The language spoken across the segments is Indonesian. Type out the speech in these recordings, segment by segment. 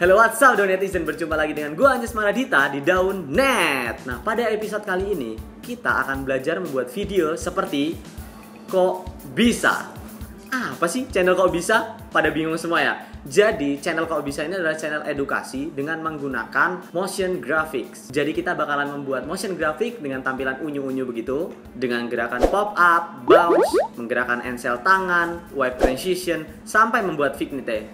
Halo, what's up, netizen? Berjumpa lagi dengan gue Anjas Maradita di Daun Net. Nah, pada episode kali ini kita akan belajar membuat video seperti Kok Bisa. Apa sih channel Kok Bisa? Pada bingung semua ya? Jadi channel Kok Bisa ini adalah channel edukasi dengan menggunakan motion graphics. Jadi kita bakalan membuat motion graphic dengan tampilan unyu-unyu begitu, dengan gerakan pop up, bounce, menggerakkan ensel tangan, wipe transition, sampai membuat vignette.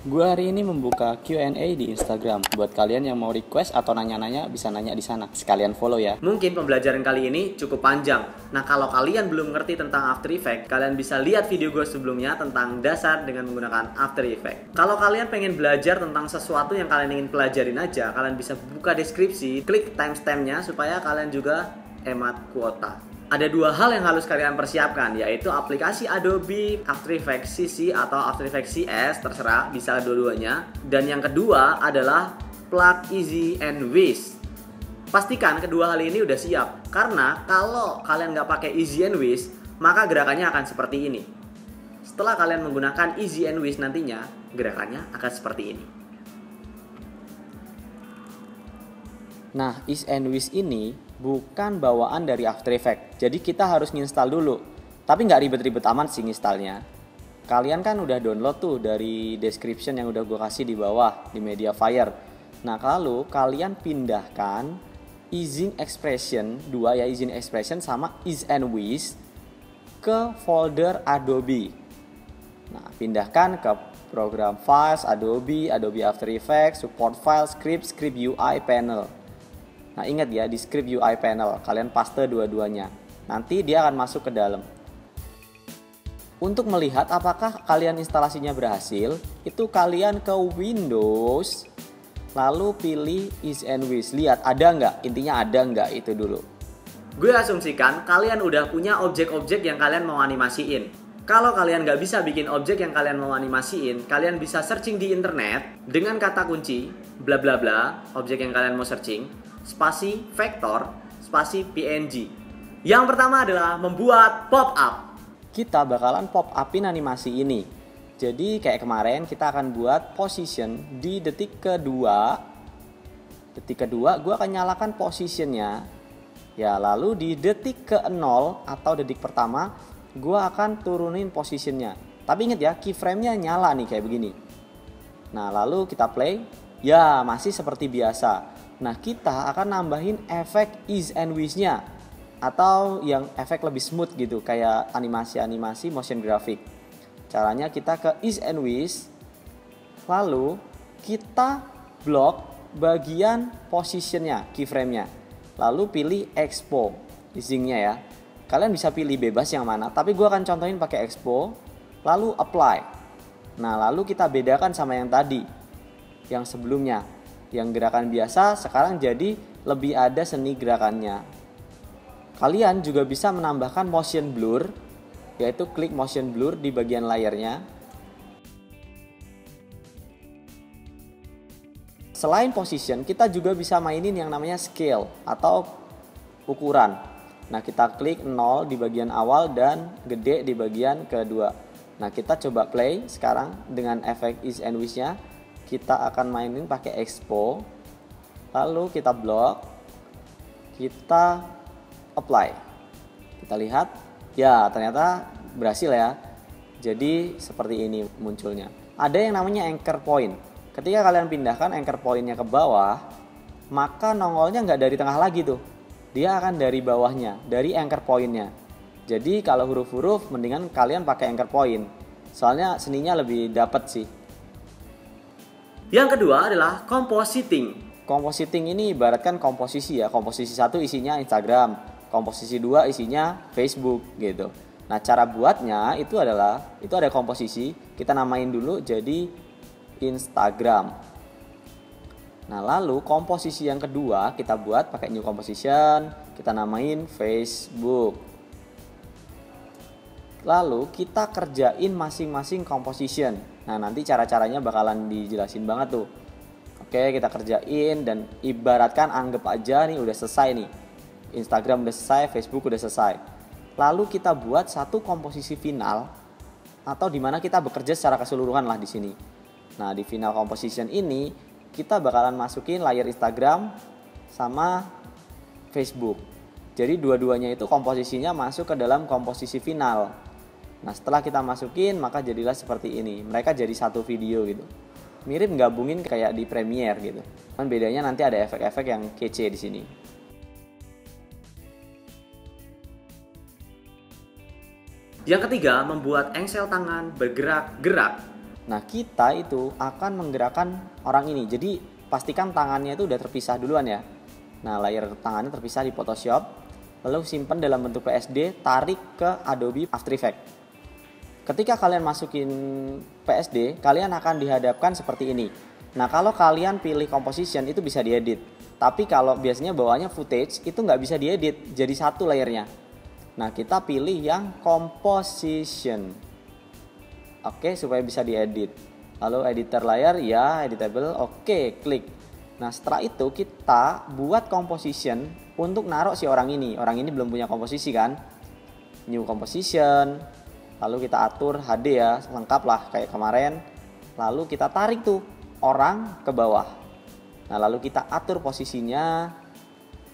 Gue hari ini membuka Q&A di Instagram. Buat kalian yang mau request atau nanya-nanya, bisa nanya di sana. Sekalian follow ya. Mungkin pembelajaran kali ini cukup panjang. Nah, kalau kalian belum ngerti tentang After Effects, kalian bisa lihat video gue sebelumnya tentang dasar dengan menggunakan After Effects. Kalau kalian pengen belajar tentang sesuatu yang kalian ingin pelajarin aja, kalian bisa buka deskripsi, klik timestamp-nya supaya kalian juga hemat kuota. Ada dua hal yang harus kalian persiapkan, yaitu aplikasi Adobe After Effects CC atau After Effects CS, terserah, bisa dua-duanya. Dan yang kedua adalah plug Easy and Whisk. Pastikan kedua hal ini udah siap, karena kalau kalian nggak pakai Easy and Whisk, maka gerakannya akan seperti ini. Setelah kalian menggunakan Easy and Whisk nantinya, gerakannya akan seperti ini. Nah, Easy and Whisk ini bukan bawaan dari After Effects. Jadi kita harus nginstal dulu. Tapi nggak ribet-ribet aman sih nginstalnya. Kalian kan udah download tuh dari description yang udah gue kasih di bawah di Mediafire. Nah, lalu kalian pindahkan Easy Expression 2 ya, Easy Expression sama Easy and Whisk ke folder Adobe. Nah, pindahkan ke program Files, Adobe After Effects, Support File, Script UI Panel. Nah, ingat ya, di Script UI Panel kalian paste dua-duanya. Nanti dia akan masuk ke dalam. Untuk melihat apakah kalian instalasinya berhasil, itu kalian ke Windows, lalu pilih Easy and Whisk. Lihat ada nggak? Intinya ada nggak, itu dulu. Gue asumsikan kalian udah punya objek-objek yang kalian mau animasiin. Kalau kalian nggak bisa bikin objek yang kalian mau animasiin, kalian bisa searching di internet dengan kata kunci bla bla bla, objek yang kalian mau searching, spasi vektor, spasi PNG. Yang pertama adalah membuat pop up. Kita bakalan pop upin animasi ini. Jadi kayak kemarin kita akan buat position di detik kedua. Detik kedua gue akan nyalakan positionnya. Ya, lalu di detik ke-0 atau detik pertama gue akan turunin positionnya. Tapi ingat ya, keyframe-nya nyala nih kayak begini. Nah, lalu kita play. Ya, masih seperti biasa. Nah, kita akan nambahin efek Easy and Whisk-nya, atau yang efek lebih smooth gitu, kayak animasi-animasi motion graphic. Caranya kita ke Easy and Whisk, lalu kita blok bagian positionnya, keyframe-nya, lalu pilih Expo easing-nya ya. Kalian bisa pilih bebas yang mana, tapi gue akan contohin pakai Expo, lalu Apply. Nah, lalu kita bedakan sama yang tadi, yang sebelumnya. Yang gerakan biasa sekarang jadi lebih ada seni gerakannya. Kalian juga bisa menambahkan motion blur, yaitu klik motion blur di bagian layarnya. Selain position, kita juga bisa mainin yang namanya scale atau ukuran. Nah, kita klik 0 di bagian awal dan gede di bagian kedua. Nah, kita coba play sekarang dengan efek Easy and Whisk-nya. Kita akan mainin pakai Expo, lalu kita blok, kita apply. Kita lihat, ya ternyata berhasil ya. Jadi seperti ini munculnya. Ada yang namanya anchor point. Ketika kalian pindahkan anchor point-nya ke bawah, maka nongolnya nggak dari tengah lagi tuh. Dia akan dari bawahnya, dari anchor point-nya. Jadi kalau huruf-huruf mendingan kalian pakai anchor point. Soalnya seninya lebih dapet sih. Yang kedua adalah compositing. Compositing ini ibaratkan komposisi ya. Komposisi 1 isinya Instagram, komposisi 2 isinya Facebook gitu. Nah, cara buatnya itu ada komposisi. Kita namain dulu jadi Instagram. Nah, lalu komposisi yang kedua kita buat pakai new composition, kita namain Facebook. Lalu kita kerjain masing-masing composition. Nah, nanti cara-caranya bakalan dijelasin banget tuh. Oke, kita kerjain dan ibaratkan anggap aja nih udah selesai nih. Instagram udah selesai, Facebook udah selesai. Lalu kita buat satu komposisi final atau di mana kita bekerja secara keseluruhan lah di sini. Nah, di final composition ini kita bakalan masukin layer Instagram sama Facebook. Jadi dua-duanya itu komposisinya masuk ke dalam komposisi final. Nah, setelah kita masukin maka jadilah seperti ini. Mereka jadi satu video gitu. Mirip gabungin kayak di Premiere gitu. Cuman bedanya nanti ada efek-efek yang kece di sini. Yang ketiga, membuat engsel tangan bergerak-gerak. Nah, kita itu akan menggerakkan orang ini. Jadi pastikan tangannya itu udah terpisah duluan ya. Nah, layer tangannya terpisah di Photoshop, lalu simpan dalam bentuk PSD, tarik ke Adobe After Effects. Ketika kalian masukin PSD, kalian akan dihadapkan seperti ini. Nah, kalau kalian pilih composition itu bisa diedit. Tapi kalau biasanya bawahnya footage itu nggak bisa diedit, jadi satu layernya. Nah, kita pilih yang composition. Oke, supaya bisa diedit. Lalu editor layar, ya, editable. Oke, klik. Nah, setelah itu kita buat composition untuk naruh si orang ini. Orang ini belum punya komposisi kan? New composition. Lalu kita atur HD ya, lengkap lah kayak kemarin. Lalu kita tarik tuh orang ke bawah. Nah, lalu kita atur posisinya.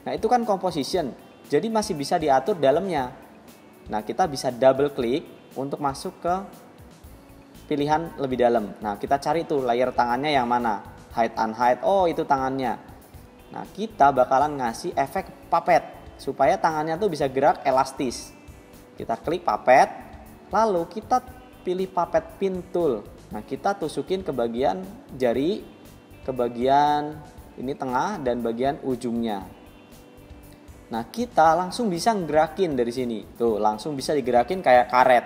Nah, itu kan composition. Jadi masih bisa diatur dalamnya. Nah, kita bisa double klik untuk masuk ke pilihan lebih dalam. Nah, kita cari tuh layer tangannya yang mana. Hide unhide. Oh, itu tangannya. Nah, kita bakalan ngasih efek puppet supaya tangannya tuh bisa gerak elastis. Kita klik puppet, lalu kita pilih puppet pin tool. Nah, kita tusukin ke bagian jari, ke bagian ini tengah dan bagian ujungnya. Nah, kita langsung bisa ngerakin dari sini. Tuh, langsung bisa digerakin kayak karet.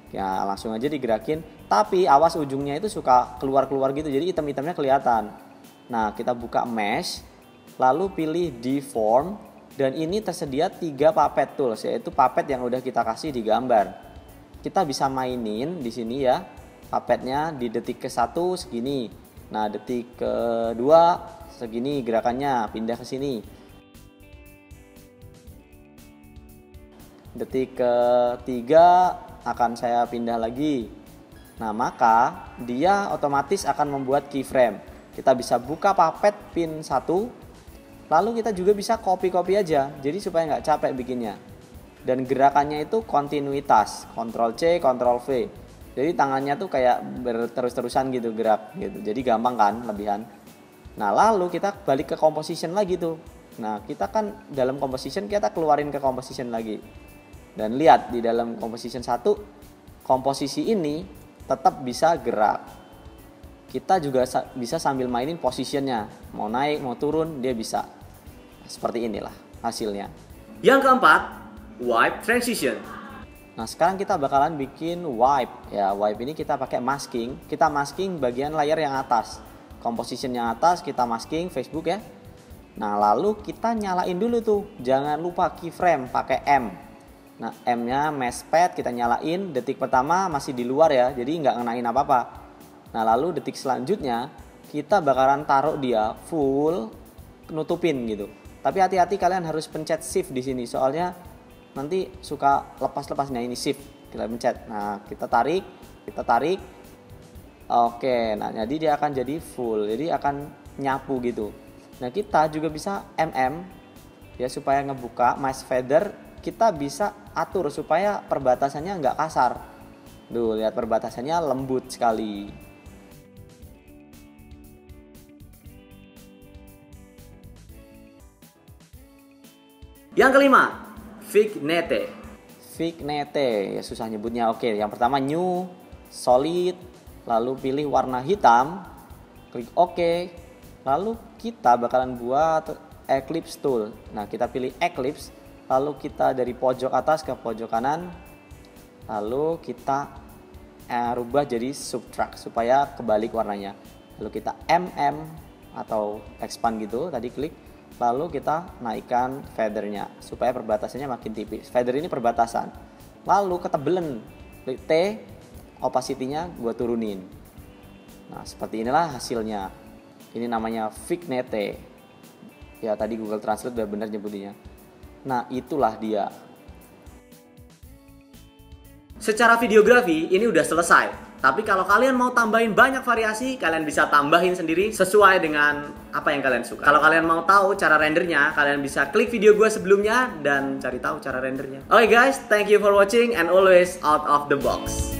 Ya, langsung aja digerakin. Tapi awas ujungnya itu suka keluar-keluar gitu. Jadi item-itemnya kelihatan. Nah, kita buka mesh. Lalu pilih deform. Dan ini tersedia 3 puppet tools. Yaitu puppet yang udah kita kasih di gambar. Kita bisa mainin di sini ya. Puppetnya di detik ke-1 segini. Nah, detik ke-2 segini gerakannya. Pindah ke sini. Detik ke-3 akan saya pindah lagi. Nah, maka dia otomatis akan membuat keyframe. Kita bisa buka puppet pin 1. Lalu kita juga bisa copy aja. Jadi supaya nggak capek bikinnya. Dan gerakannya itu kontinuitas. Ctrl C, Ctrl V. Jadi tangannya tuh kayak berterus-terusan gitu gerak gitu. Jadi gampang kan lebihan. Nah, lalu kita balik ke composition lagi tuh. Nah, kita kan dalam composition kita keluarin ke composition lagi. Dan lihat di dalam composition 1, komposisi ini tetap bisa gerak. Kita juga bisa sambil mainin positionnya. Mau naik, mau turun, dia bisa. Seperti inilah hasilnya. Yang keempat, wipe transition. Nah, sekarang kita bakalan bikin wipe. Ya, wipe ini kita pakai masking. Kita masking bagian layar yang atas. Composition yang atas kita masking Facebook ya. Nah, lalu kita nyalain dulu tuh. Jangan lupa keyframe pakai M. Nah, M-nya mesh pad kita nyalain. Detik pertama masih di luar ya, jadi nggak ngenain apa-apa. Nah, lalu detik selanjutnya kita bakalan taruh dia full nutupin gitu. Tapi hati-hati, kalian harus pencet shift di sini, soalnya nanti suka lepas-lepasnya. Ini shift kita pencet. Nah, kita tarik. Oke, nah jadi dia akan jadi full, jadi akan nyapu gitu. Nah, kita juga bisa ya supaya ngebuka mask feather. Kita bisa atur supaya perbatasannya nggak kasar. Duh, lihat perbatasannya lembut sekali. Yang kelima, vignette. Vignette, ya susah nyebutnya. Oke, yang pertama new, solid, lalu pilih warna hitam, klik OK. Lalu kita bakalan buat eclipse tool. Nah, kita pilih eclipse. Lalu kita dari pojok atas ke pojok kanan. Lalu kita rubah jadi subtract supaya kebalik warnanya. Lalu kita atau expand gitu, tadi klik. Lalu kita naikkan feathernya supaya perbatasannya makin tipis. Feather ini perbatasan. Lalu ketebelan, klik T, opacity-nya gua turunin. Nah, seperti inilah hasilnya. Ini namanya vignette. Ya, tadi Google Translate udah benar nyebutnya. Nah, itulah dia. Secara videografi ini udah selesai. Tapi kalau kalian mau tambahin banyak variasi, kalian bisa tambahin sendiri sesuai dengan apa yang kalian suka. Kalau kalian mau tahu cara rendernya, kalian bisa klik video gue sebelumnya dan cari tahu cara rendernya. Oke guys, thank you for watching and always out of the box.